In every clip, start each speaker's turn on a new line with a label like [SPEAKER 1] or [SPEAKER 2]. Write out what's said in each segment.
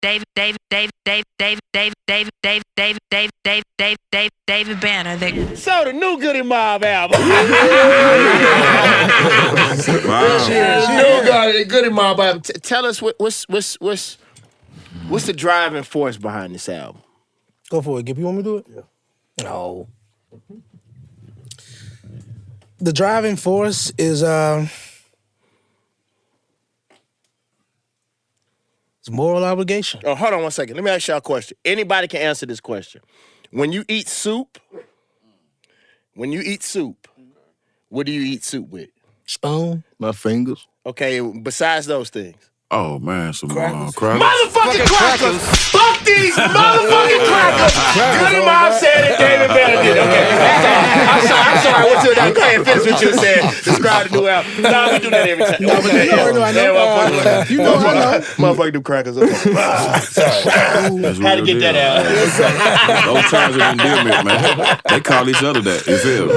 [SPEAKER 1] David Banner.
[SPEAKER 2] So the new Goodie Mob album. New Goodie Mob album. Tell us what's the driving force behind this album?
[SPEAKER 3] Go for it, Gip. You want me to do it? Yeah. No. The driving force is it's moral obligation.
[SPEAKER 2] Oh, hold on one second. Let me ask y'all a question. Anybody can answer this question. When you eat soup, what do you eat soup with?
[SPEAKER 3] Spoon.
[SPEAKER 4] My fingers.
[SPEAKER 2] Okay, besides those things.
[SPEAKER 5] Oh, man, some crackers.
[SPEAKER 2] Motherfucking crackers! Fuck these motherfucking crackers! Goodie Mob said it, David Banner did. Okay, I'm sorry. What's your name? Go ahead, finish what you said. Describe the new album. No, we do that every time.
[SPEAKER 3] No, but you know I know. You know I know.
[SPEAKER 2] Motherfucking do crackers. Okay. Sorry. How to get that out?
[SPEAKER 5] Those times in endearment, man. They call each other that. You feel me?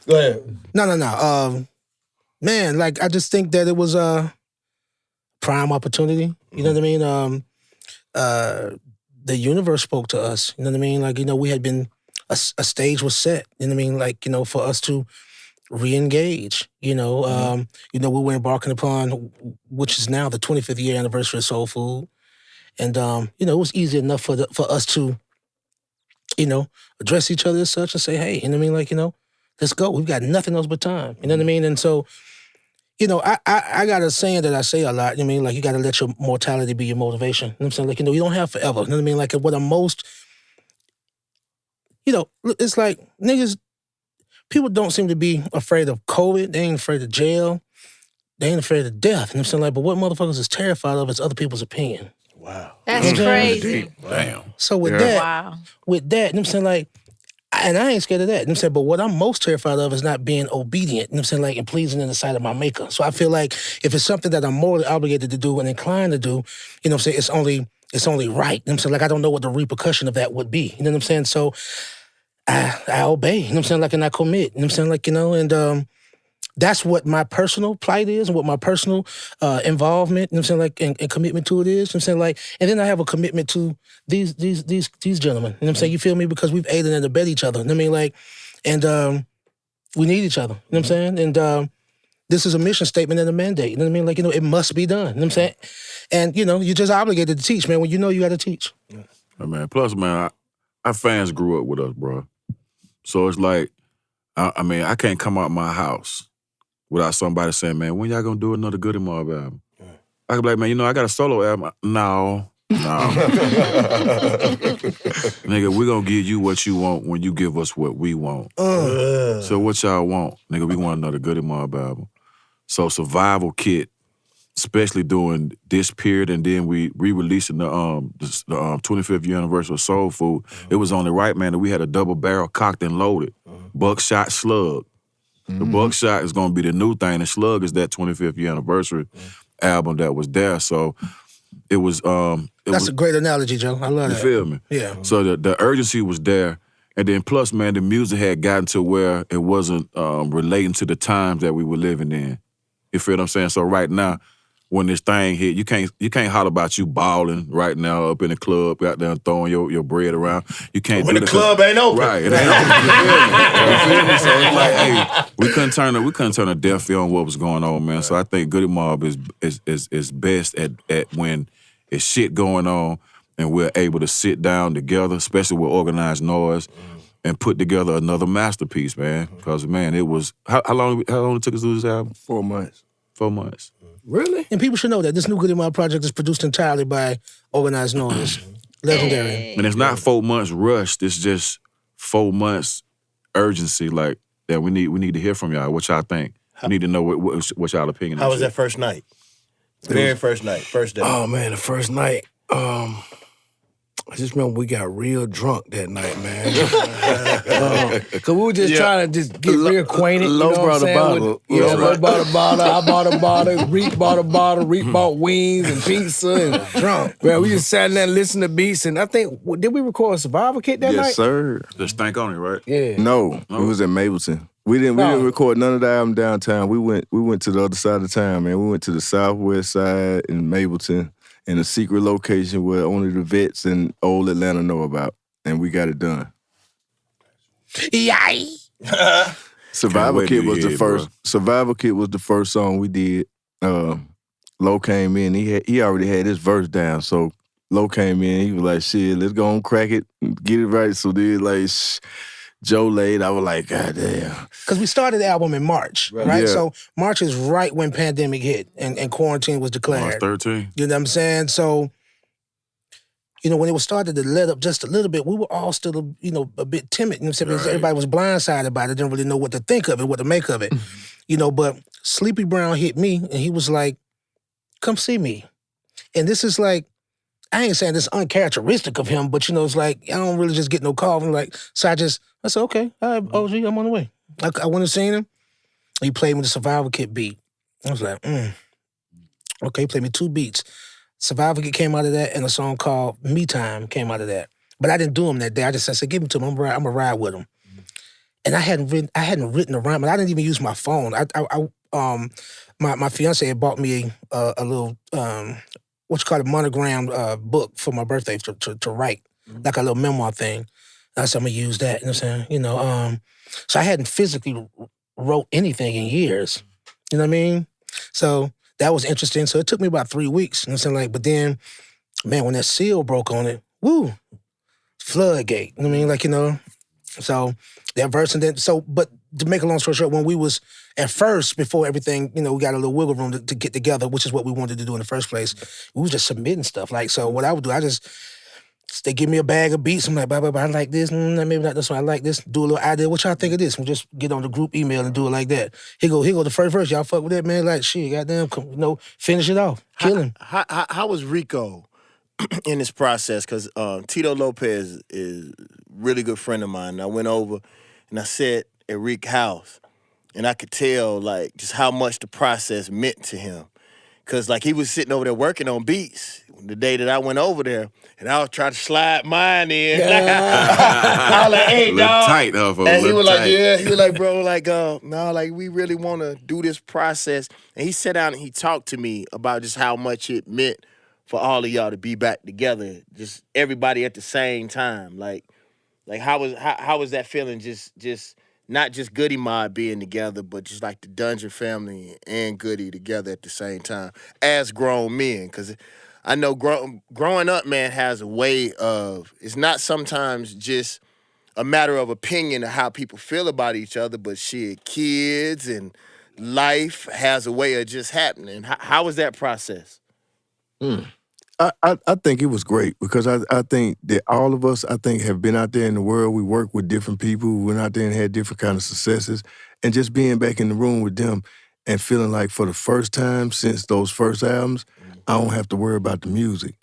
[SPEAKER 2] Go ahead.
[SPEAKER 3] No. Man, like, I just think that it was prime opportunity. You know what I mean? The universe spoke to us. You know what I mean? Like, we had been, a stage was set. You know what I mean? Like, for us to re-engage. We were embarking upon, which is now the 25th year anniversary of Soul Food. And, it was easy enough for us to, address each other as such and say, hey, you know what I mean? Like, let's go. We've got nothing else but time. You know what I mean? And so, I got a saying that I say a lot. You know what I mean? Like, you got to let your mortality be your motivation. You know what I'm saying? Like, you don't have forever. You know what I mean? Like, what I'm most, it's like, niggas, people don't seem to be afraid of COVID. They ain't afraid of jail. They ain't afraid of death. You know what I'm saying? Like, but what motherfuckers is terrified of is other people's opinion.
[SPEAKER 2] Wow.
[SPEAKER 1] That's crazy.
[SPEAKER 5] Damn.
[SPEAKER 3] So with that, you know what I'm saying? Like, and I ain't scared of that. You know what I'm saying? But what I'm most terrified of is not being obedient, you know what I'm saying? Like, and pleasing in the sight of my maker. So I feel like if it's something that I'm morally obligated to do and inclined to do, you know what I'm saying, it's only right. You know what I'm saying? Like, I don't know what the repercussion of that would be. You know what I'm saying? So I obey, you know what I'm saying? Like, and I commit, you know what I'm saying? Like, and that's what my personal plight is and what my personal involvement, you know what I'm saying, like, and commitment to it is, you know what I'm saying, like, and then I have a commitment to these gentlemen, you know what I'm saying, you feel me, because we've aided and abetted each other, you know what I mean, like, and we need each other, you know what I'm saying, and this is a mission statement and a mandate, you know what I mean, like, it must be done, you know what I'm saying, and, you're just obligated to teach, man, when you got to teach.
[SPEAKER 5] Man, plus, man, our fans grew up with us, bro, so it's like, I can't come out my house without somebody saying, man, when y'all gonna do another Goodie Mob album? I could be like, man, I got a solo album. No. Nigga, we gonna give you what you want when you give us what we want. So what y'all want? Nigga, we want another Goodie Mob album. So Survival Kit, especially during this period, and then we re-releasing the 25th year anniversary of Soul Food, it was only right, man, that we had a double barrel cocked and loaded. Buckshot Slug. The Buckshot is going to be the new thing. The Slug is that 25th year anniversary album that was there. So it was...
[SPEAKER 3] That's a great analogy, Joe. I love that.
[SPEAKER 5] You feel me?
[SPEAKER 3] Yeah.
[SPEAKER 5] So the urgency was there. And then plus, man, the music had gotten to where it wasn't relating to the times that we were living in. You feel what I'm saying? So right now, when this thing hit, you can't holler about you balling right now up in the club, out there throwing your bread around. You can't
[SPEAKER 2] when
[SPEAKER 5] do
[SPEAKER 2] the
[SPEAKER 5] that.
[SPEAKER 2] Club ain't open.
[SPEAKER 5] Right, it ain't open. You feel me? So it's like, hey, we couldn't turn a deaf ear on what was going on, man. So I think Goodie Mob is best at when it's shit going on and we're able to sit down together, especially with organized noise, and put together another masterpiece, man. Because man, it was how long it took us to do this album?
[SPEAKER 4] 4 months.
[SPEAKER 5] 4 months.
[SPEAKER 4] Really?
[SPEAKER 3] And people should know that this new Goodie Mob project is produced entirely by Organized Noise. Legendary.
[SPEAKER 5] And it's not 4 months rushed. It's just 4 months urgency. Like that, we need to hear from y'all. What y'all think? We need to know what y'all opinion.
[SPEAKER 2] How was that first night? Very first night, first day.
[SPEAKER 4] Oh man, the first night. I just remember we got real drunk that night, man. Cause we were just trying to just get reacquainted.
[SPEAKER 6] Low brought a bottle.
[SPEAKER 4] Low bought a bottle. I bought a bottle. Reek bought a bottle. Reek bought wings and pizza and drunk. Man, we just sat there and listened to beats. And I think, did we record a Survival Kit that night?
[SPEAKER 6] Yes, sir.
[SPEAKER 5] The stank on it, right?
[SPEAKER 4] Yeah.
[SPEAKER 6] No, it was in Mapleton. We didn't record none of the album downtown. We went to the other side of town, man. We went to the southwest side in Mapleton. in a secret location where only the vets in old Atlanta know about, and we got it done.
[SPEAKER 3] Yay!
[SPEAKER 6] Survival
[SPEAKER 5] wait
[SPEAKER 6] Kid
[SPEAKER 5] to
[SPEAKER 6] was the
[SPEAKER 5] hear it,
[SPEAKER 6] first.
[SPEAKER 5] bro.
[SPEAKER 6] Survival Kid was the first song we did. Lo came in. He already had his verse down, so Lo came in. He was like, "Shit, let's go and crack it, get it right." So then, like, Joe laid. I was like, "God damn."
[SPEAKER 3] Because we started the album in March, right?
[SPEAKER 6] Yeah.
[SPEAKER 3] So March is right when pandemic hit and quarantine was
[SPEAKER 5] March
[SPEAKER 3] declared.
[SPEAKER 5] 13.
[SPEAKER 3] You know what I'm saying? So, when it was started to let up just a little bit, we were all still, a bit timid. You know what I'm saying? Because everybody was blindsided by it, didn't really know what to think of it, what to make of it. But Sleepy Brown hit me and he was like, come see me. And this is like, I ain't saying this uncharacteristic of him, but it's like, I don't really just get no call. I'm like, so I said, okay, all right, OG, I'm on the way. I went and seen him. He played me the Survival Kid beat. I was like, okay, he played me 2 beats. Survival Kid came out of that, and a song called Me Time came out of that. But I didn't do him that day. I said, give him to him. I'm gonna ride with him. And I hadn't written a rhyme, and I didn't even use my phone. My fiance had bought me a little a monogrammed book for my birthday to write, like a little memoir thing. I said, I'm gonna use that. You know what I'm saying? So I hadn't physically wrote anything in years. You know what I mean? So that was interesting. So it took me about 3 weeks. You know what I'm saying? But then, man, when that seal broke on it, woo, floodgate. You know what I mean? So that verse and then, but to make a long story short, when we was at first, before everything, we got a little wiggle room to get together, which is what we wanted to do in the first place, we was just submitting stuff. Like, so what I would do, they give me a bag of beats. I'm like, blah, blah, blah, I like this. Maybe not this one. I like this. Do a little idea. What y'all think of this? We'll just get on the group email and do it like that. Here go the first verse. Y'all fuck with that, man. Like, shit, goddamn, finish it off. Kill him.
[SPEAKER 2] How was Rico in this process? Because Tito Lopez is a really good friend of mine. I went over and I sat at Rick's house, and I could tell, like, just how much the process meant to him. Because, like, he was sitting over there working on beats the day that I went over there, and I was trying to slide mine in. I was like, hey, dog.
[SPEAKER 5] Tight, huh,
[SPEAKER 2] and he was like, yeah. He was like, bro, like, no, like, we really want to do this process. And he sat down and he talked to me about just how much it meant for all of y'all to be back together, just everybody at the same time. Like how was that feeling? Just not just Goodie Mob being together, but just like the Dungeon family and Goodie together at the same time as grown men. Because I know growing up, man, has a way of, it's not sometimes just a matter of opinion of how people feel about each other, but shit, kids and life has a way of just happening. How was that process?
[SPEAKER 6] I think it was great because I think that all of us, have been out there in the world. We work with different people. We went out there and had different kind of successes. And just being back in the room with them and feeling like for the first time since those first albums, I don't have to worry about the music.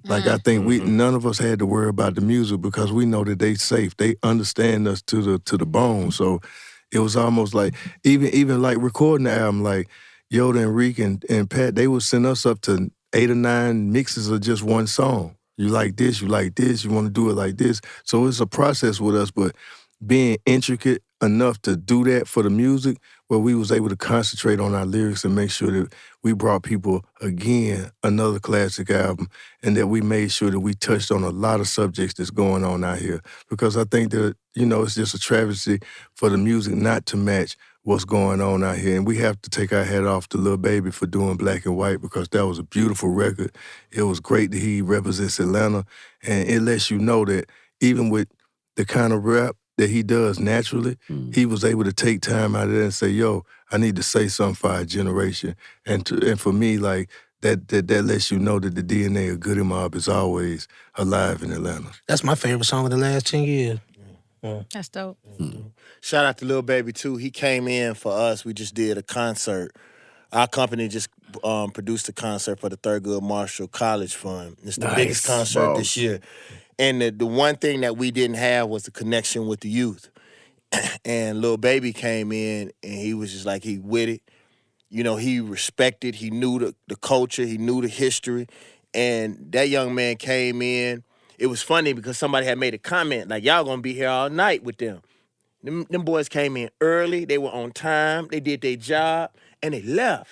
[SPEAKER 6] Like, I think none of us had to worry about the music because we know that they safe. They understand us to the bone. So it was almost like, even like recording the album, like Yoda and Reek and Pat, they would send us up to 8 or 9 mixes of just one song. You like this, you want to do it like this. So it's a process with us, but being intricate enough to do that for the music, where we was able to concentrate on our lyrics and make sure that we brought people, again, another classic album, and that we made sure that we touched on a lot of subjects that's going on out here. Because I think that, it's just a travesty for the music not to match what's going on out here. And we have to take our hat off to Lil Baby for doing Black and White because that was a beautiful record. It was great that he represents Atlanta. And it lets you know that even with the kind of rap that he does naturally, he was able to take time out of that and say, yo, I need to say something for our generation. And for me, like, that lets you know that the DNA of Goodie Mob is always alive in Atlanta.
[SPEAKER 3] That's my favorite song of the last 10 years.
[SPEAKER 1] That's dope.
[SPEAKER 2] Shout out to Lil Baby, too. He came in for us. We just did a concert. Our company just produced a concert for the Thurgood Marshall College Fund. It's the biggest concert this year. And the one thing that we didn't have was the connection with the youth. And Lil Baby came in, and he was just like, he with it. He respected, he knew the culture, he knew the history. And that young man came in. It was funny because somebody had made a comment, like, y'all gonna be here all night with them. Them boys came in early, they were on time, they did their job, and they left.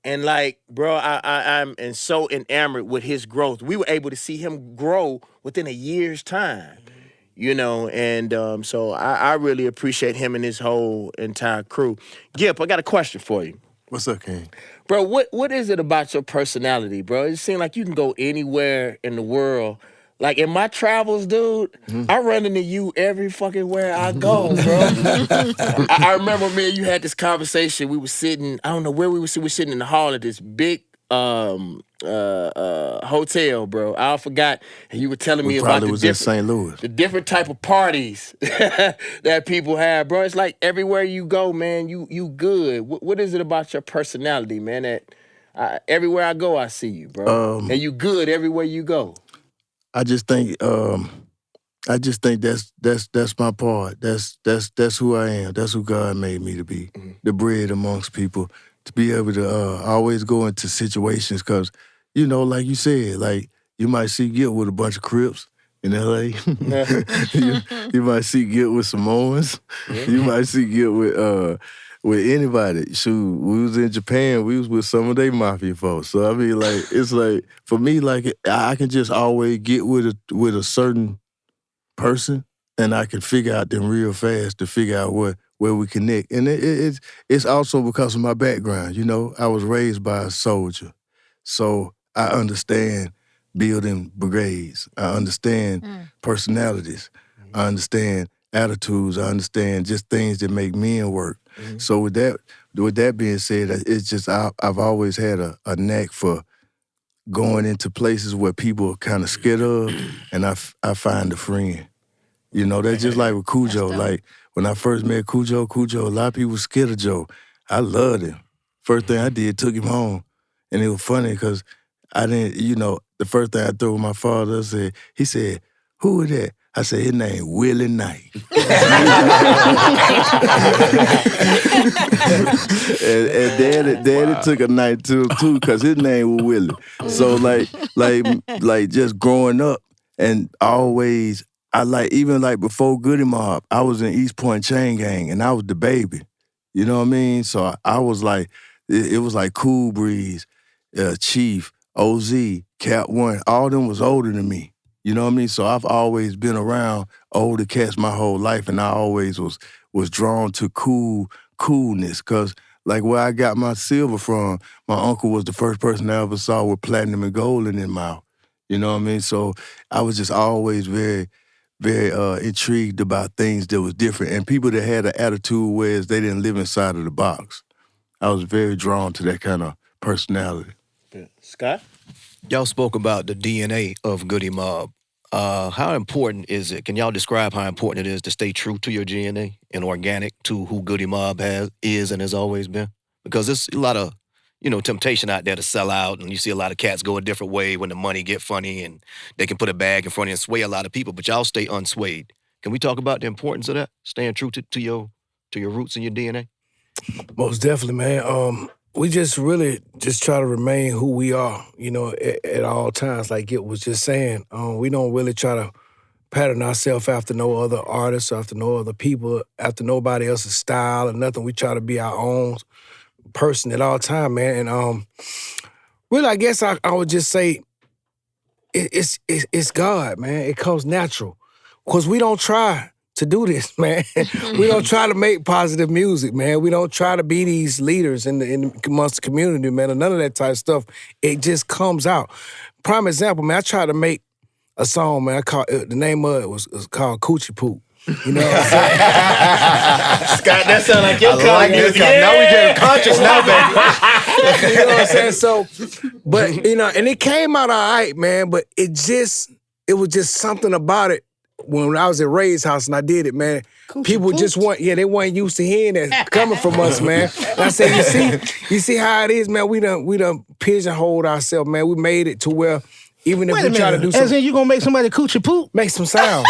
[SPEAKER 2] And like, bro, I'm and so enamored with his growth. We were able to see him grow within a year's time, you know. And so I really appreciate him and his whole entire crew. Gip, I got a question for you.
[SPEAKER 6] What's up, King?
[SPEAKER 2] Bro, what is it about your personality, bro? It seems like you can go anywhere in the world. Like in my travels, dude, I run into you every fucking where I go, bro. I remember me and you had this conversation. We were sitting, I don't know where we were sitting. We were sitting in the hall at this big hotel, bro. I forgot. And you were telling me about
[SPEAKER 6] probably was in St. Louis.
[SPEAKER 2] The different type of parties that people have, bro. It's like everywhere you go, man, you good. What is it about your personality, man? That everywhere I go, I see you, bro. And you good everywhere you go.
[SPEAKER 6] I just think that's my part. That's who I am. That's who God made me to be. The bread amongst people. To be able to always go into situations, cause you know, like you said, like you might see Gil with a bunch of Crips in LA. you might see Gil with Samoans. You might see Gil with anybody. Shoot, we was in Japan, we was with some of their mafia folks. So I mean, like, it's like, for me, like, I can just always get with a certain person, and I can figure out them real fast to figure out where we connect. And it's also because of my background, you know. I was raised by a soldier. So I understand building brigades. I understand personalities. I understand attitudes. I understand just things that make men work. So with that being said, it's just I've always had a knack for going into places where people are kind of scared of, and I find a friend. You know, that's just like with Cujo. Like when I first met Cujo, a lot of people were scared of Joe. I loved him. First thing I did, took him home, and it was funny because I didn't, you know, the first thing I told my father, he said, "Who is that?" I said, his name Willie Knight. and daddy took a night to him too, because his name was Willie. So like just growing up and always, even before Goodie Mob, I was in East Point Chain Gang and I was the baby. You know what I mean? So I was like, it was like Cool Breeze, Chief, OZ, Cap One, all them was older than me. You know what I mean? So I've always been around older cats my whole life, and I always was drawn to coolness. Cause like where I got my silver from, my uncle was the first person I ever saw with platinum and gold in his mouth. You know what I mean? So I was just always very, very intrigued about things that was different, and people that had an attitude where they didn't live inside of the box. I was very drawn to that kind of personality.
[SPEAKER 2] Yeah. Scott?
[SPEAKER 7] Y'all spoke about the DNA of Goodie Mob. How important is it? Can y'all describe how important it is to stay true to your DNA and organic to who Goodie Mob is and has always been? Because there's a lot of, temptation out there to sell out, and you see a lot of cats go a different way when the money get funny and they can put a bag in front of you and sway a lot of people, but y'all stay unswayed. Can we talk about the importance of that? Staying true to your roots and your DNA?
[SPEAKER 4] Most definitely, man. We just really just try to remain who we are, at all times. Like it was just saying, we don't really try to pattern ourselves after no other artists, after no other people, after nobody else's style or nothing. We try to be our own person at all time, man. And really, I guess I would just say it's God, man. It comes natural. Because we don't try to do this, man. We don't try to make positive music, man. We don't try to be these leaders amongst the community, man, or none of that type of stuff. It just comes out. Prime example, man, I tried to make a song, man. The name of it was called Coochie Poop. You know what I'm saying?
[SPEAKER 2] Scott, that sound like your kind of music.
[SPEAKER 4] Yeah. Now we getting conscious now, baby. You know what I'm saying? So, but, and it came out all right, man, but it was just something about it. When I was at Ray's house and I did it, man, people just they weren't used to hearing that coming from us, man. And I said, you see how it is, man. We done pigeonholed ourselves, man. We made it to where even if we try to do something,
[SPEAKER 3] as in you gonna make somebody coochie poop,
[SPEAKER 4] make some sound.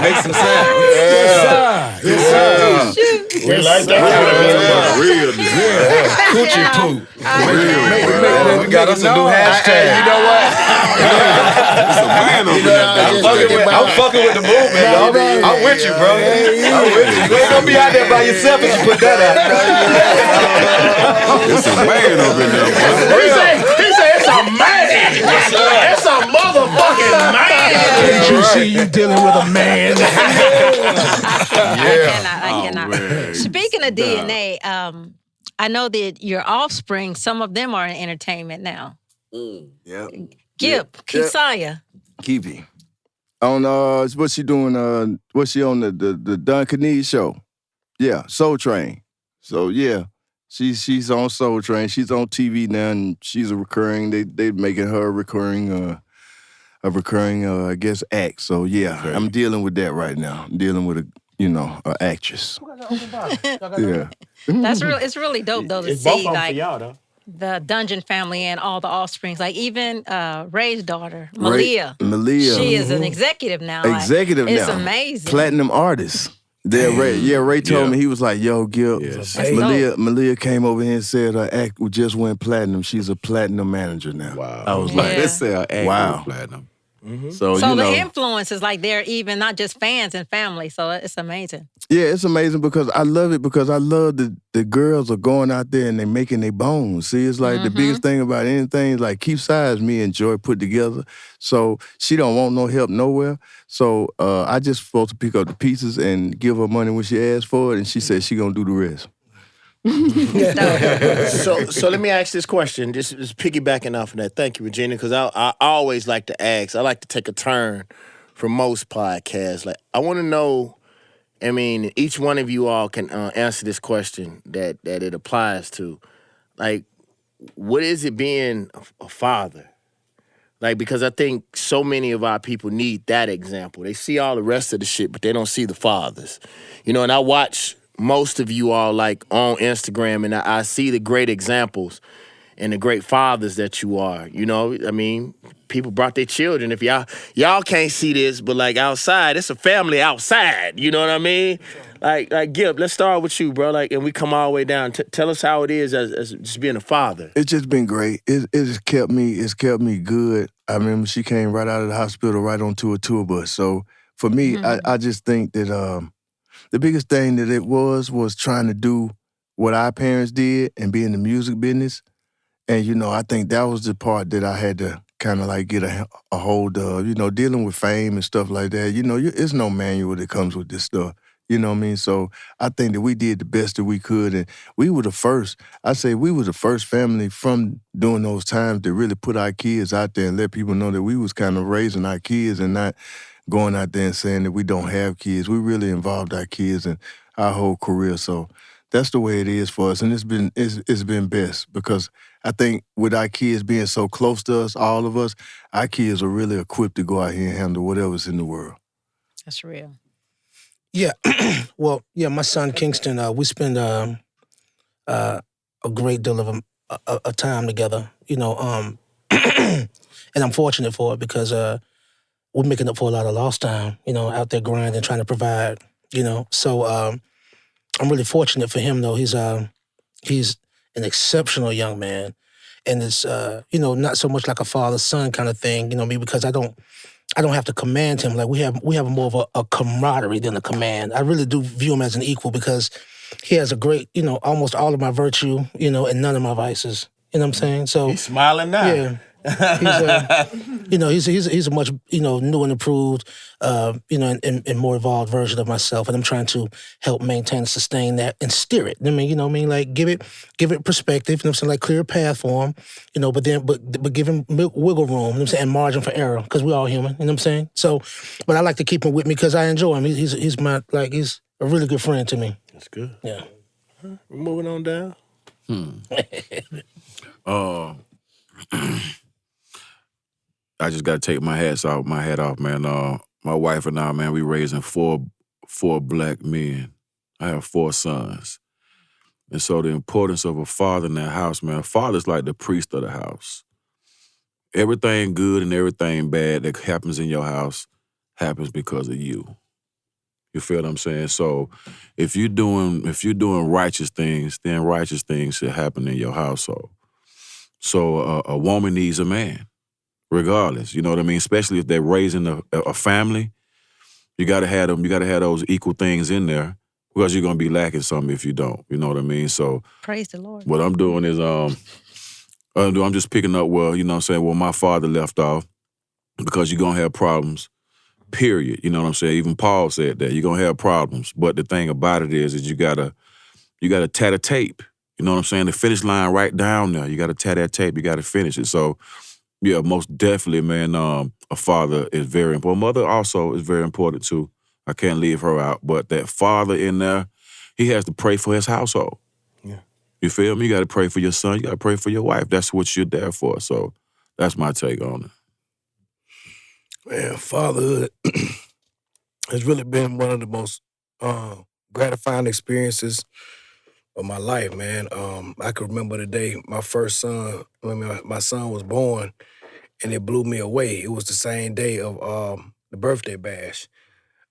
[SPEAKER 7] Make some sound.
[SPEAKER 4] Yes, sir.
[SPEAKER 2] We like that.
[SPEAKER 5] Real nigga.
[SPEAKER 7] Coochie poo.
[SPEAKER 5] Real.
[SPEAKER 7] We got us a new hashtag.
[SPEAKER 2] You know what?
[SPEAKER 5] It's a man over there.
[SPEAKER 7] I'm fucking with the movement, dog. I'm with you, bro. I'm with you. You ain't gonna be out there by yourself if you put that out.
[SPEAKER 5] It's a man over there, bro.
[SPEAKER 2] He said it's a man. It's a motherfucking man.
[SPEAKER 3] Can't you see you dealing with a man?
[SPEAKER 1] I cannot.
[SPEAKER 5] man.
[SPEAKER 1] Speaking of DNA, I know that your offspring, some of them are in entertainment now.
[SPEAKER 6] Yeah.
[SPEAKER 1] Gip, Keisaya.
[SPEAKER 6] Kiwi. On what she doing? What's she on the Don Canese show? Yeah, Soul Train. So yeah, she's on Soul Train. She's on TV now, and she's a recurring. They making her a recurring I guess act. So yeah,
[SPEAKER 5] Okay.
[SPEAKER 6] I'm dealing with that right now. I'm dealing with a actress. Yeah.
[SPEAKER 1] That's real. It's really dope though to
[SPEAKER 2] It's both
[SPEAKER 1] see
[SPEAKER 2] of them for
[SPEAKER 1] like
[SPEAKER 2] y'all though.
[SPEAKER 1] the Dungeon family and all the offsprings. Like even Ray's daughter, Malia.
[SPEAKER 6] Malia.
[SPEAKER 1] She is an executive now. Like,
[SPEAKER 6] Executive
[SPEAKER 1] it's
[SPEAKER 6] now.
[SPEAKER 1] amazing.
[SPEAKER 6] Platinum artist. Ray told
[SPEAKER 5] Yeah.
[SPEAKER 6] me, he was like, yo, Gil,
[SPEAKER 5] Yes.
[SPEAKER 1] That's
[SPEAKER 6] Malia came over here and said her act just went platinum. She's a platinum manager now.
[SPEAKER 5] Wow.
[SPEAKER 6] I was
[SPEAKER 1] Yeah.
[SPEAKER 6] like,
[SPEAKER 5] Let's say I
[SPEAKER 6] Wow.
[SPEAKER 5] platinum.
[SPEAKER 6] so
[SPEAKER 1] the influence is like they're even not just fans and family. So it's amazing.
[SPEAKER 6] yeah, it's amazing because I love it because I love the girls are going out there and they're making their bones. See, it's like the biggest thing about anything is like keep sides me and Joy put together. So she don't want no help nowhere. So I just supposed to pick up the pieces and give her money when she asks for it, and she said she gonna do the rest.
[SPEAKER 2] So let me ask this question, just piggybacking off of that. Thank you, Regina, because I always like to ask. I like to take a turn from most podcasts. Like I want to know. I mean, each one of you all can answer this question that it applies to. Like, what is it being a father? Like, because I think so many of our people need that example. They see all the rest of the shit, but they don't see the fathers. You know, and I watch most of you all like on Instagram, and I see the great examples and the great fathers that you are. You know, I mean, people brought their children. If y'all can't see this, but like outside, it's a family outside. You know what I mean? Like Gib, let's start with you, bro. Like, and we come all the way down. Tell us how it is as just being a father.
[SPEAKER 6] It's just been great. It has kept me good. I remember she came right out of the hospital right onto a tour bus. So for me, I just think that the biggest thing that it was trying to do what our parents did and be in the music business. And, you know, I think that was the part that I had to kind of like get a hold of, you know, dealing with fame and stuff like that. You know, it's no manual that comes with this stuff. You know what I mean? So I think that we did the best that we could. And we were the first, I say we were the first family from during those times to really put our kids out there and let people know that we was kind of raising our kids and not going out there and saying that we don't have kids. We really involved our kids in our whole career. So that's the way it is for us. And it's been best because I think with our kids being so close to us, all of us, our kids are really equipped to go out here and handle whatever's in the world.
[SPEAKER 1] That's real.
[SPEAKER 3] Yeah. Well, yeah, my son Kingston, we spend a great deal of a time together, you know, and I'm fortunate for it because we're making up for a lot of lost time, you know, out there grinding, trying to provide, you know. So I'm really fortunate for him, though. He's an exceptional young man, and it's you know, not so much like a father-son kind of thing, you know what I mean? Because I don't have to command him. Like we have more of a camaraderie than a command. I really do view him as an equal because he has a great, you know, almost all of my virtue, you know, and none of my vices. You know what I'm saying? So
[SPEAKER 2] He's smiling now.
[SPEAKER 3] yeah. You know, he's a much, you know, new and improved, you know, and more evolved version of myself, and I'm trying to help maintain and sustain that and steer it. I mean, you know what I mean? Like give it perspective, you know what I'm saying? Like clear path for him, you know, but give him wiggle room, you know what I'm saying, and margin for error, because we're all human, you know what I'm saying? So, but I like to keep him with me because I enjoy him. He's a really good friend to me.
[SPEAKER 2] That's good.
[SPEAKER 3] Yeah.
[SPEAKER 2] We're moving on down.
[SPEAKER 5] I just got to take my hat off, man. My wife and I, man, we raising four black men. I have 4 sons. And so the importance of a father in that house, man, a father's like the priest of the house. Everything good and everything bad that happens in your house happens because of you. You feel what I'm saying? So if you're doing righteous things, then righteous things should happen in your household. So a woman needs a man, regardless. You know what I mean? Especially if they're raising a family, you gotta have them. You gotta have those equal things in there because you're gonna be lacking something if you don't. You know what I mean? So
[SPEAKER 1] Praise the Lord.
[SPEAKER 5] what I'm doing is I'm just picking up where, you know what I'm saying, where my father left off, because you're gonna have problems. Period. You know what I'm saying? Even Paul said that. You're gonna have problems. But the thing about it is you gotta tat a tape. You know what I'm saying? The finish line right down there. You gotta tat that tape, you gotta finish it. So yeah, most definitely, man, a father is very important. Mother also is very important too. I can't leave her out. But that father in there, he has to pray for his household.
[SPEAKER 2] Yeah.
[SPEAKER 5] You feel me? You gotta pray for your son, you gotta pray for your wife. That's what you're there for. So that's my take on it.
[SPEAKER 4] Man, fatherhood has really been one of the most gratifying experiences of my life, man. I can remember the day my first son, my son was born, and it blew me away. It was the same day of the birthday bash.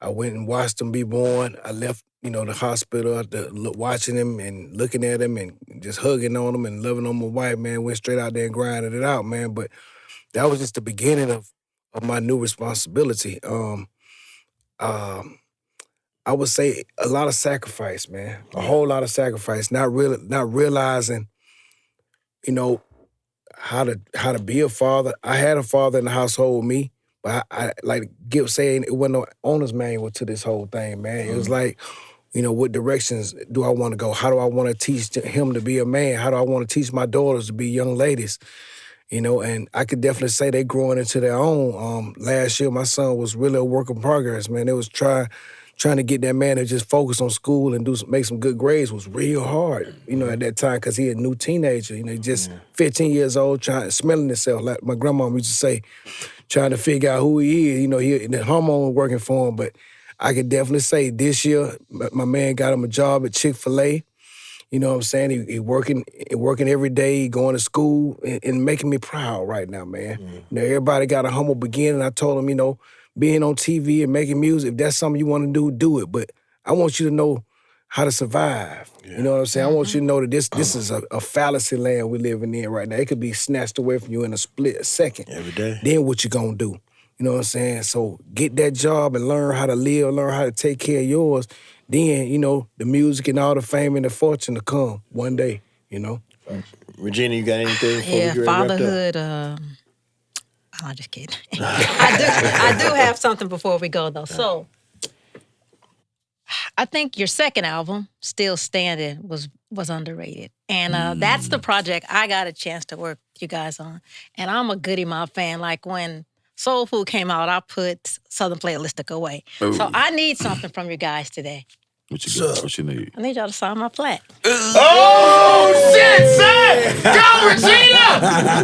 [SPEAKER 4] I went and watched him be born. I left, the hospital after watching him and looking at him and just hugging on him and loving on my wife, man. Went straight out there and grinded it out, man. But that was just the beginning of my new responsibility. I would say a lot of sacrifice, man. A whole lot of sacrifice. Not realizing, how to be a father. I had a father in the household with me, but I like Gip saying, it wasn't no owner's manual to this whole thing, man. It was like, what directions do I want to go? How do I want to teach him to be a man? How do I want to teach my daughters to be young ladies? And I could definitely say they growing into their own. Last year, my son was really a work in progress, man. It was trying to get that man to just focus on school and make some good grades was real hard, at that time, because he a new teenager, just 15 years old, smelling himself, like my grandma used to say, trying to figure out who he is. The hormone working for him, but I could definitely say this year, my man got him a job at Chick-fil-A. You know what I'm saying? He working every day, going to school, and making me proud right now, man. Everybody got a humble beginning. I told him, being on TV and making music, if that's something you want to do it. But I want you to know how to survive. Yeah. You know what I'm saying? I want you to know that this is a fallacy land we're living in right now. It could be snatched away from you in a split second.
[SPEAKER 2] Every day.
[SPEAKER 4] Then what you gonna do? You know what I'm saying? So get that job and learn how to live, learn how to take care of yours. Then, the music and all the fame and the fortune to come one day,
[SPEAKER 2] Regina, you got anything before we
[SPEAKER 1] Yeah,
[SPEAKER 2] get wrapped up?
[SPEAKER 1] fatherhood. I'm just kidding. I do have something before we go, though. So I think your second album, Still Standing, was underrated. And that's the project I got a chance to work with you guys on. And I'm a Goodie Mob fan. Like when Soul Food came out, I put Southern Playalistic away.
[SPEAKER 5] Ooh.
[SPEAKER 1] So I need something from you guys today.
[SPEAKER 5] What you got? What you need?
[SPEAKER 1] I need y'all to sign my plaque.
[SPEAKER 2] Oh, shit, son! Go, Regina!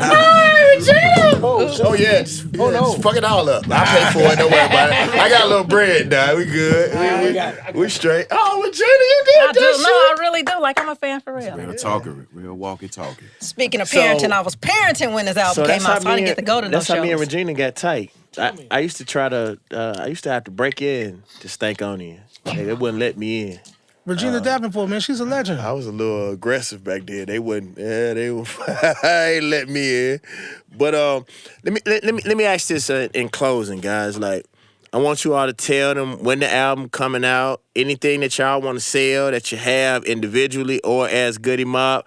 [SPEAKER 2] Hey, Regina! Oh, yeah. Just fuck it all up. I pay for it. Don't worry about it. I got a little bread, dog. We good. We straight. Oh, Regina, you did that shit.
[SPEAKER 1] No, I really do. Like, I'm a fan for real.
[SPEAKER 5] Real talker, real walkie-talkie.
[SPEAKER 1] Speaking of parenting, I was parenting when this album came out, so I didn't get to go to no
[SPEAKER 2] That's how me and
[SPEAKER 1] shows.
[SPEAKER 2] Regina got tight. I used to I used to have to break in to stank on you. They wouldn't let me in.
[SPEAKER 3] Regina Davenport, man, she's a legend.
[SPEAKER 2] I was a little aggressive back then. They wouldn't. Yeah, they would. ain't let me in. But let me ask this in closing, guys. Like, I want you all to tell them when the album coming out. Anything that y'all want to sell that you have individually or as Goodie Mob.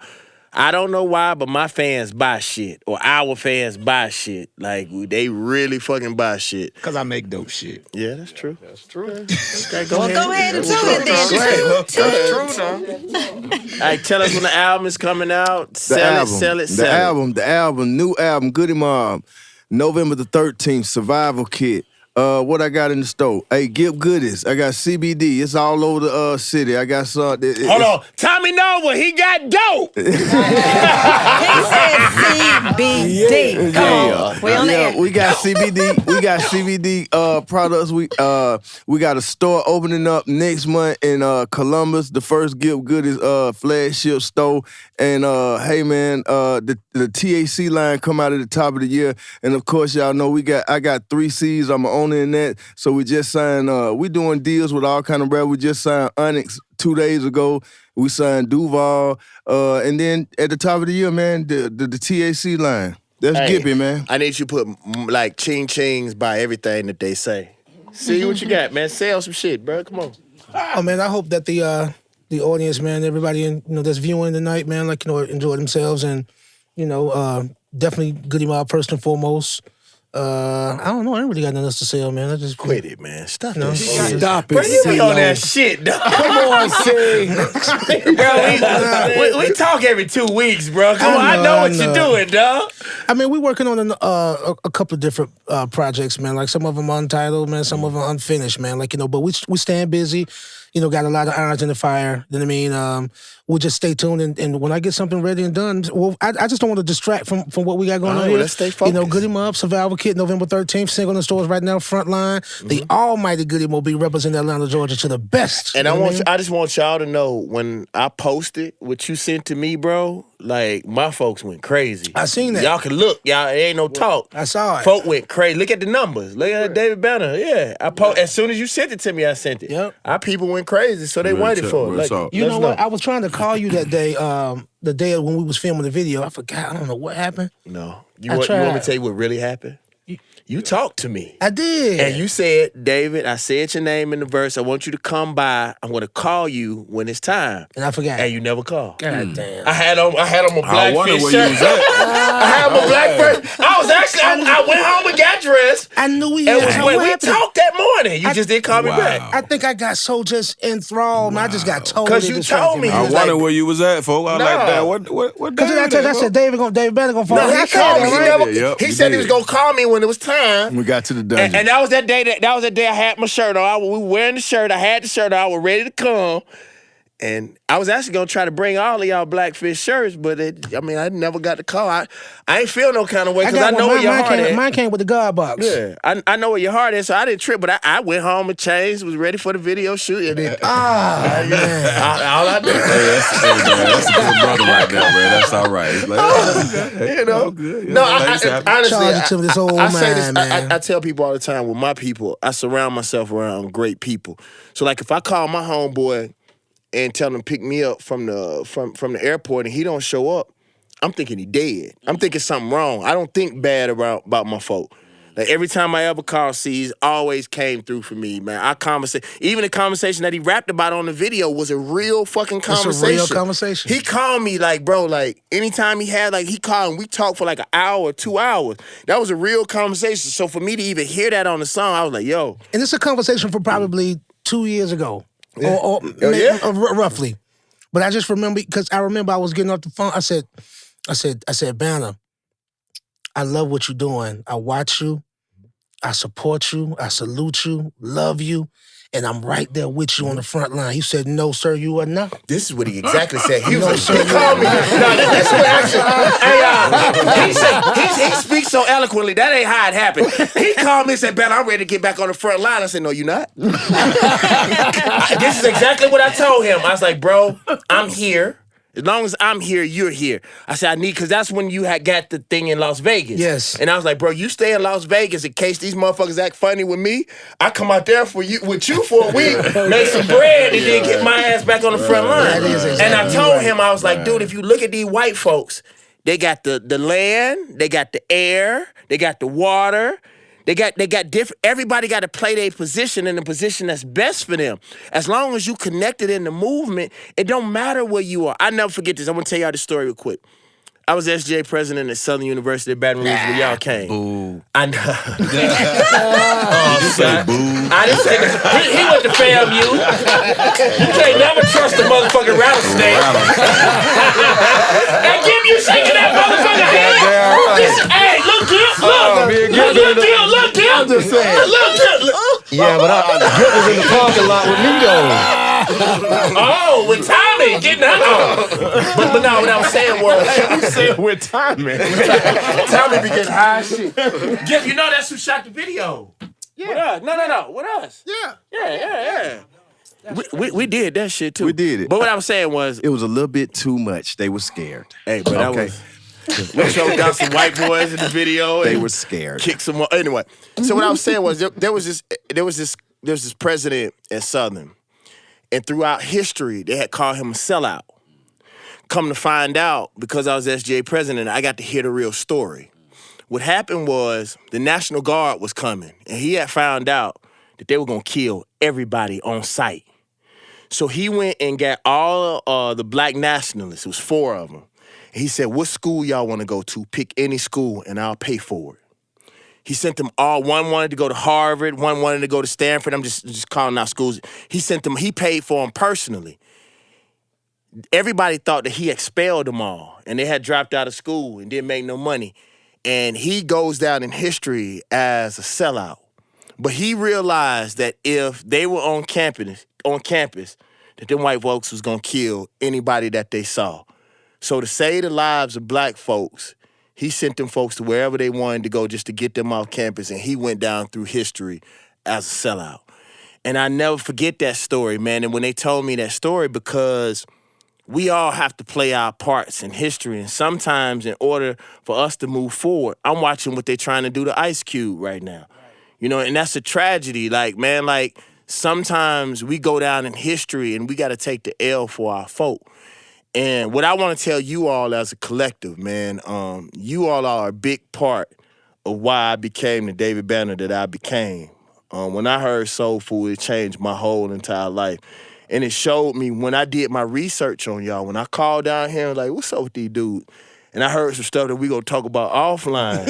[SPEAKER 2] I don't know why, but my fans buy shit, or our fans buy shit. Like, they really fucking buy shit.
[SPEAKER 8] Because I make dope shit.
[SPEAKER 2] Yeah, that's true. That's true. Okay,
[SPEAKER 1] Go ahead and do it then.
[SPEAKER 8] That's true, though.
[SPEAKER 2] All right, tell us when the album is coming out. Sell it.
[SPEAKER 6] The album, new album, Goodie Mob, November the 13th, Survival Kit. What I got in the store? Hey, Gip Goodies. I got CBD. It's all over the city. I got some.
[SPEAKER 2] Hold on. Tommy Nova, he got dope.
[SPEAKER 1] He said CBD. Come on. We on the air.
[SPEAKER 6] We got CBD. We got CBD products. We got a store opening up next month in Columbus, the first Gip Goodies flagship store. And hey man, the THC line come out at the top of the year. And of course, y'all know I got 3 C's. I'm an owner Arizona and that. So we just signed, we doing deals with all kind of rappers. We just signed Onyx 2 days ago. We signed Duval. And then at the top of the year, man, the TAC line. That's Gippy, man.
[SPEAKER 2] I need you to put like ching-chings by everything that they say. See what you got, man. Sell some shit, bro. Come on.
[SPEAKER 3] Oh man, I hope that the audience, man, everybody that's viewing tonight, man, like enjoy themselves and definitely Goodie Mob first and foremost. I don't know. I ain't really got nothing else to say, man. I just
[SPEAKER 2] quit it, man. Stop that shit.
[SPEAKER 4] Stop it.
[SPEAKER 2] Bro, you be on that shit, dog.
[SPEAKER 4] Come on, say.
[SPEAKER 2] Bro, we talk every 2 weeks, bro. Come on, I know what you're doing, dog.
[SPEAKER 3] I mean, we working on a couple of different projects, man. Like some of them untitled, man. Some of them unfinished, man. Like but we staying busy. Got a lot of irons in the fire. You know what I mean? We'll just stay tuned, and when I get something ready and done, well, I just don't want to distract from what we got going on here.
[SPEAKER 2] Let's stay focused.
[SPEAKER 3] Goodie Mob, Survival Kit, November 13th, single in the stores right now, Frontline. The almighty Goodie Mob be representing Atlanta, Georgia to the best.
[SPEAKER 2] And I just want y'all to know, when I posted what you sent to me, bro, like, my folks went crazy.
[SPEAKER 3] I seen that.
[SPEAKER 2] Y'all can look. Y'all, it ain't no talk.
[SPEAKER 3] I saw it.
[SPEAKER 2] Folk went crazy. Look at the numbers. Look at David Banner. Yeah. As soon as you sent it to me, I sent it.
[SPEAKER 3] Yep.
[SPEAKER 2] Our people went crazy, so they waited for it. Like,
[SPEAKER 3] you know what? I was trying to call you that day, the day when we was filming the video. I forgot. I don't know what happened.
[SPEAKER 2] No. You want me to tell you what really happened? You talked to me.
[SPEAKER 3] I did.
[SPEAKER 2] And you said, David, I said your name in the verse. I want you to come by. I'm going to call you when it's time.
[SPEAKER 3] And I forgot.
[SPEAKER 2] And you never called.
[SPEAKER 3] God damn.
[SPEAKER 2] I had on a black fish shirt.
[SPEAKER 3] I
[SPEAKER 2] had on a black fish. I went home and got dressed.
[SPEAKER 3] I knew we
[SPEAKER 2] talked that morning. You just didn't call me back.
[SPEAKER 3] I think I got so just enthralled. I just got totally
[SPEAKER 2] because you told me.
[SPEAKER 5] I wonder where you was at, folks. I like that. What
[SPEAKER 3] Because I said David Banner gonna fall.
[SPEAKER 2] No, he called me. He said he was gonna call me when it was time.
[SPEAKER 6] We got to the dungeon.
[SPEAKER 2] And that was that day. That was that day I had my shirt on. We were wearing the shirt. I had the shirt on. I was ready to come. And I was actually gonna try to bring all of y'all Blackfish shirts, but I never got the call. I ain't feel no kind of way because I know where your heart is.
[SPEAKER 3] Mine came with the God box.
[SPEAKER 2] Yeah, I know where your heart is, so I didn't trip. But I went home and changed, was ready for the video shoot, and then
[SPEAKER 3] man,
[SPEAKER 2] all I did.
[SPEAKER 5] That's a good brother right there, man. That's all right. It's like,
[SPEAKER 2] good. No, honestly,
[SPEAKER 3] this old
[SPEAKER 2] I say this.
[SPEAKER 3] man.
[SPEAKER 2] I tell people all the time, with my people, I surround myself around great people. So like, if I call my homeboy and tell him pick me up from the airport and he don't show up, I'm thinking he dead. I'm thinking something wrong. I don't think bad about my folk. Like, every time I ever called, C's always came through for me, man. Even the conversation that he rapped about on the video was a real fucking conversation.
[SPEAKER 3] It's a real conversation.
[SPEAKER 2] He called me like, bro, like, anytime he called and we talked for like an hour or 2 hours. That was a real conversation. So for me to even hear that on the song, I was like, yo.
[SPEAKER 3] And it's a conversation from probably 2 years ago.
[SPEAKER 2] Yeah.
[SPEAKER 3] Or roughly. But I just remember, because I was getting off the phone. I said, Banner, I love what you're doing. I watch you. I support you. I salute you. Love you. And I'm right there with you on the front line. He said, no, sir, you are not.
[SPEAKER 2] This is what he exactly said. He was like, he called me. No, that's what actually. He speaks so eloquently. That ain't how it happened. He called me and said, Ben, I'm ready to get back on the front line. I said, no, you're not. This is exactly what I told him. I was like, bro, I'm here. As long as I'm here, you're here. I said, because that's when you had got the thing in Las Vegas.
[SPEAKER 3] Yes.
[SPEAKER 2] And I was like, bro, you stay in Las Vegas in case these motherfuckers act funny with me. I come out there with you for a week, make some bread, and then get my ass back on the front line. And I told him, I was like, dude, if you look at these white folks, they got the land, they got the air, they got the water. They got different. Everybody got to play their position in the position that's best for them. As long as you connected in the movement, it don't matter where you are. I never forget this. I'm gonna tell y'all this story real quick. I was SJ president at Southern University of Baton Rouge when y'all came. Boo. I know.
[SPEAKER 5] You say boo.
[SPEAKER 2] I didn't say that. He went to FAMU. You can't never trust a motherfucking rattlesnake. And Gib, you shaking that motherfucker hand. Hey, look, Gib. Look, Gib.
[SPEAKER 6] I'm just saying.
[SPEAKER 2] Look.
[SPEAKER 7] Yeah, but Gib was in the parking lot with me though.
[SPEAKER 2] Oh, with Tommy getting out. But no, what I was saying was,
[SPEAKER 8] You said with Tommy.
[SPEAKER 2] Tommy be getting high as shit. Gib, you know that's who shot the video. Yeah. With us. No. With us. Yeah. We did that shit too.
[SPEAKER 6] We did it.
[SPEAKER 2] But what I was saying was,
[SPEAKER 6] It was a little bit too much. They were scared.
[SPEAKER 2] hey, but that
[SPEAKER 6] Okay.
[SPEAKER 2] was. We showed down some white boys in the video.
[SPEAKER 8] They
[SPEAKER 2] and
[SPEAKER 8] were scared.
[SPEAKER 2] Kicked some. Anyway, so what I was saying was there was this president at Southern, and throughout history they had called him a sellout. Come to find out, because I was SGA president, I got to hear the real story. What happened was the National Guard was coming, and he had found out that they were gonna kill everybody on sight. So he went and got all the black nationalists. It was 4 of them. And he said, "What school y'all want to go to? Pick any school, and I'll pay for it." He sent them all. One wanted to go to Harvard. One wanted to go to Stanford. I'm just calling out schools. He sent them. He paid for them personally. Everybody thought that he expelled them all, and they had dropped out of school and didn't make no money. And he goes down in history as a sellout. But he realized that if they were on campus, that them white folks was gonna kill anybody that they saw. So to save the lives of black folks, he sent them folks to wherever they wanted to go just to get them off campus, and he went down through history as a sellout. And I never forget that story, man. And when they told me that story, because we all have to play our parts in history, and sometimes in order for us to move forward, I'm watching what they're trying to do to Ice Cube right now. You know, and that's a tragedy. Like, man, like, sometimes we go down in history and we got to take the L for our folk. And what I want to tell you all as a collective, man, you all are a big part of why I became the David Banner that I became. When I heard Soul Food, it changed my whole entire life. And it showed me when I did my research on y'all, when I called down here, like, what's up with these dudes? And I heard some stuff that we gonna talk about offline.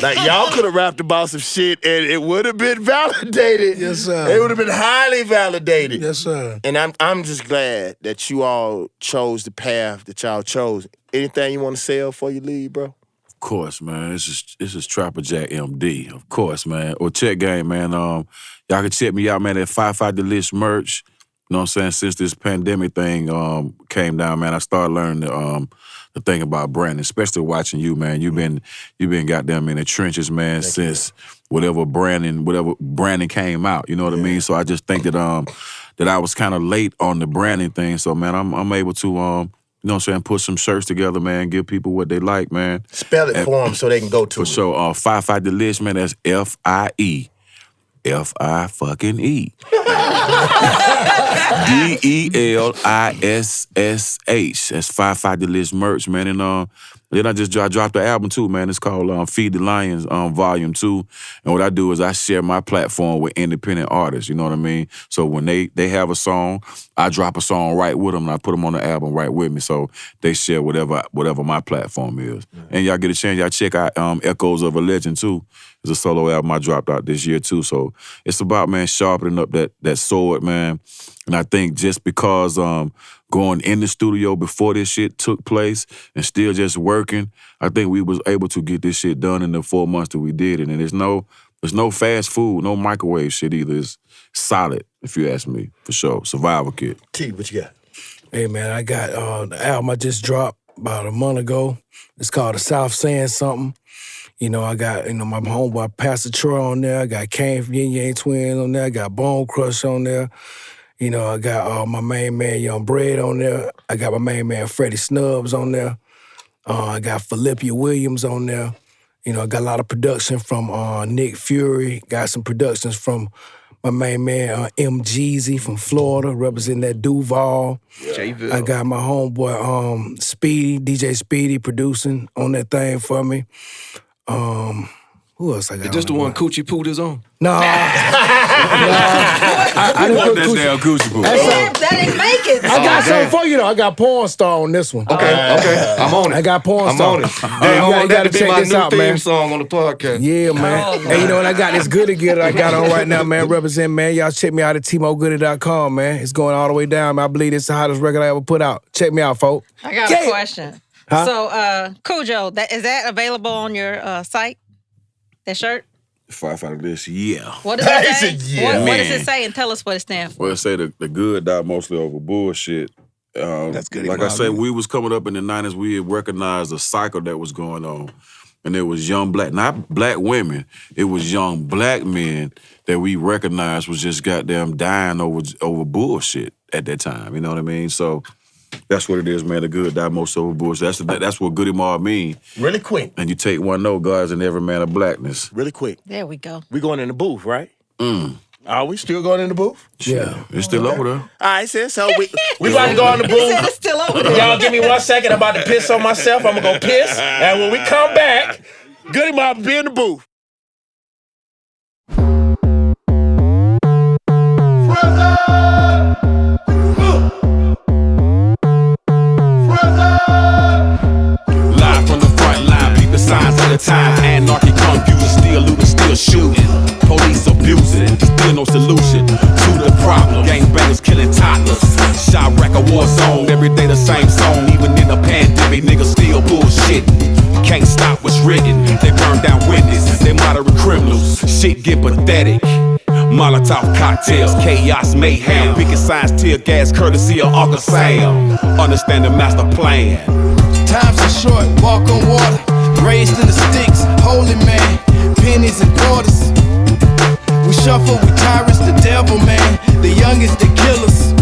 [SPEAKER 2] Like, y'all could have rapped about some shit and it would have been validated.
[SPEAKER 3] Yes, sir.
[SPEAKER 2] It would have been highly validated.
[SPEAKER 3] Yes, sir.
[SPEAKER 2] And I'm just glad that you all chose the path that y'all chose. Anything you want to say before you leave, bro?
[SPEAKER 5] Of course, man. This is Trapper Jack MD. Of course, man. Or check game, man. Y'all can check me out, man, at 55 The List merch. You know what I'm saying? Since this pandemic thing came down, man, I started learning the thing about branding, especially watching you, man. You've been goddamn in the trenches, man, since whatever branding came out. You know what I mean? So I just think that that I was kind of late on the branding thing. So man, I'm able to you know what I'm saying, put some shirts together, man, give people what they like, man.
[SPEAKER 2] Spell it for them so they can go to
[SPEAKER 5] for
[SPEAKER 2] it.
[SPEAKER 5] For sure. 55 The List, man, that's F-I-E. F-I-fucking-E. D-E-L-I-S-S-H. That's 55 The List merch, man. And then I dropped the album too, man. It's called Feed the Lions Volume 2. And what I do is I share my platform with independent artists, you know what I mean? So when they have a song, I drop a song right with them and I put them on the album right with me. So they share whatever my platform is. And y'all get a chance, y'all check out Echoes of a Legend too. It's a solo album I dropped out this year too. So it's about, man, sharpening up that sword, man. And I think just because going in the studio before this shit took place and still just working, I think we was able to get this shit done in the 4 months that we did it. And there's no fast food, no microwave shit either. It's solid, if you ask me, for sure. Survival kit.
[SPEAKER 2] T, what you got?
[SPEAKER 3] Hey, man, I got the album I just dropped about a month ago. It's called The South Saying Something. You know, I got, my homeboy Pastor Troy on there. I got Kane from Yin Yang Twins on there. I got Bone Crush on there. You know, I got my main man Young Bread on there. I got my main man Freddie Snubs on there. I got Philippia Williams on there. You know, I got a lot of production from Nick Fury. Got some productions from my main man M. Jeezy from Florida, representing that Duval.
[SPEAKER 8] J-Ville.
[SPEAKER 3] I got my homeboy Speedy, DJ Speedy, producing on that thing for me. Who else I got?
[SPEAKER 7] Is this the one Coochie Poot is on?
[SPEAKER 3] No. I didn't put
[SPEAKER 5] That damn Coochie Poot.
[SPEAKER 1] That didn't make it.
[SPEAKER 3] I got something for you though. I got Porn Star on this one.
[SPEAKER 7] Okay. I'm on it.
[SPEAKER 3] I got Porn
[SPEAKER 7] I'm
[SPEAKER 3] Star.
[SPEAKER 7] on it.
[SPEAKER 3] You
[SPEAKER 7] I want that
[SPEAKER 3] gotta
[SPEAKER 7] to be
[SPEAKER 3] check
[SPEAKER 7] my
[SPEAKER 3] this
[SPEAKER 7] new
[SPEAKER 3] out,
[SPEAKER 7] theme
[SPEAKER 3] man.
[SPEAKER 7] song on the podcast.
[SPEAKER 3] Yeah, man. And you know what? I got this Goodie Getter I got on right now, man. Represent, man. Y'all check me out at tmogoodie.com, man. It's going all the way down, man. I believe it's the hottest record I ever put out. Check me out, folks.
[SPEAKER 1] I got a question.
[SPEAKER 3] Huh?
[SPEAKER 1] So, Cujo, is that available on your site? That shirt?
[SPEAKER 5] 55 The List, yeah.
[SPEAKER 1] What does it say?
[SPEAKER 2] He said, yeah.
[SPEAKER 1] What does
[SPEAKER 5] Man.
[SPEAKER 1] it say? And tell us what it stands for.
[SPEAKER 5] Well, it say the good die mostly over bullshit.
[SPEAKER 8] That's Goodie
[SPEAKER 5] Like I
[SPEAKER 8] Mob,
[SPEAKER 5] said,
[SPEAKER 8] man.
[SPEAKER 5] we was coming up in the 90s, we had recognized the cycle that was going on. And there was young black, not black women, it was young black men that we recognized was just goddamn dying over bullshit at that time, you know what I mean? So That's what it is, man. The good die most over bullshit. That's what Goodie Mob mean.
[SPEAKER 2] Really quick.
[SPEAKER 5] And you take one note, God's in every man of blackness.
[SPEAKER 2] Really quick.
[SPEAKER 1] There we go.
[SPEAKER 2] We going in the booth, right? Are we still going in the booth?
[SPEAKER 5] Yeah. It's still over there.
[SPEAKER 2] All right, sis. So we about to go in the booth.
[SPEAKER 1] He said it's still over there.
[SPEAKER 2] Y'all give me 1 second. I'm about to piss on myself. I'm going to go piss. And when we come back, Goodie Mob be in the booth.
[SPEAKER 9] Live from the front line, peep the signs of the time. Anarchy, confusion, still looting, still shooting. Police abusing, still no solution to the problem. Gangbangers killing toddlers. Chirac a war zone, every day the same song. Even in a pandemic, niggas still bullshit. Can't stop what's written. They burn down witness, they moderate criminals. Shit get pathetic. Molotov cocktails, chaos, mayhem. Picking signs, tear gas, courtesy of Uncle Sam. Understand the master plan.
[SPEAKER 10] Times are short, walk on water. Raised in the sticks, holy man. Pennies and quarters. We shuffle with tyrants, the devil man. The youngest, the killers.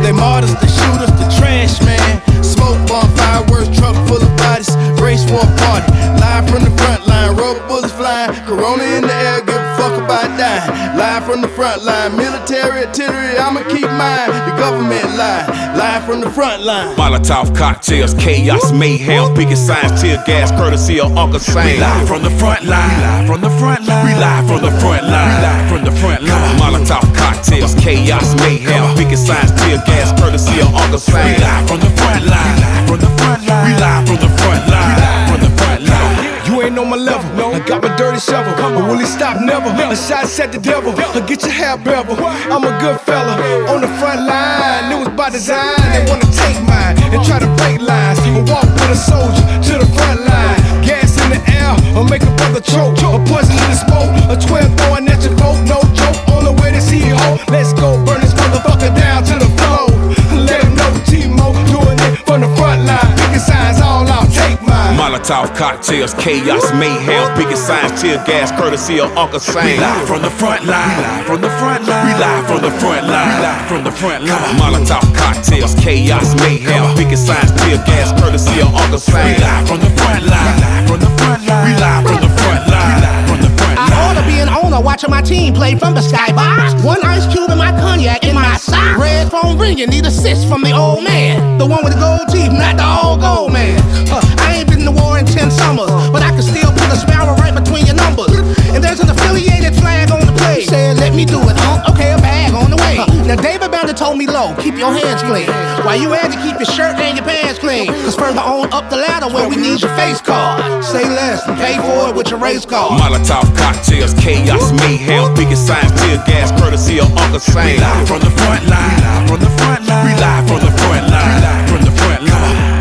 [SPEAKER 10] They martyrs, the shooters, the trash man. Smoke bomb, fireworks, truck full of bodies. Race for a party, live from the front line. Rubber bullets flying, corona in the air, give a fuck about dying. Live from the front line, military artillery, I'ma keep mine. The government lie, live from the front line.
[SPEAKER 9] Molotov cocktails, chaos, mayhem. Picking signs, tear gas, courtesy of Uncle Sam. We live from the front line. We live from the front line. We live from the front line. We live from the front line. Molotov cocktails, chaos, mayhem. Picking signs, tear gas, courtesy of Uncle Sam. We live from the front line. We live from the front line. We live from the front line. We live from the front line.
[SPEAKER 10] You ain't on my level, I got my dirty shovel. But will he stop? Never. A shot at the devil, I'll get your hair bevel. I'm a good fella, on the front line. It was by design, they wanna take mine and try to break lines. And walk with a soldier to the front line. Gas in the air, or make a brother choke. A poison in the smoke, a 12 throwing at your boat. No joke, on the way to CEO. Let's go burn this motherfucker down to the floor. Let him know T-Mo doing it from the front line. Picking signs all out, take mine.
[SPEAKER 9] Molotov cocktails, chaos, mayhem. Picking signs, tear gas, courtesy of Uncle Sam. We live from the front line. We live from the front line. We live from the front line. We live from the front line. Molotov cocktails, chaos, mayhem. Picking signs, tear gas, courtesy of Uncle Sam. We live from the front line. We live from the front line. We live from the front line. We live from the front line.
[SPEAKER 3] I ought to be an owner watching my team play from the skybox. One ice cube in my cognac in my sock. Red phone ringing, need assist from the old man. The one with the gold teeth, not the all gold man. I ain't been to war in 10 summers, but I can still put a sparrow right between your numbers. And there's an affiliated flag on the plate. Said, let me do it, okay, a bag on the way. Now David Bounder told me low, keep your hands clean. While you had to keep your shirt and your pants clean. Cause further on up the ladder where we need your face card. Say less and pay for it with your race card.
[SPEAKER 9] Molotov cocktails, chaos, mayhem. Picking signs, tear gas, courtesy of Uncle Sam. We live from the front line. We live from the front line. We live from the front line. We live from the front line.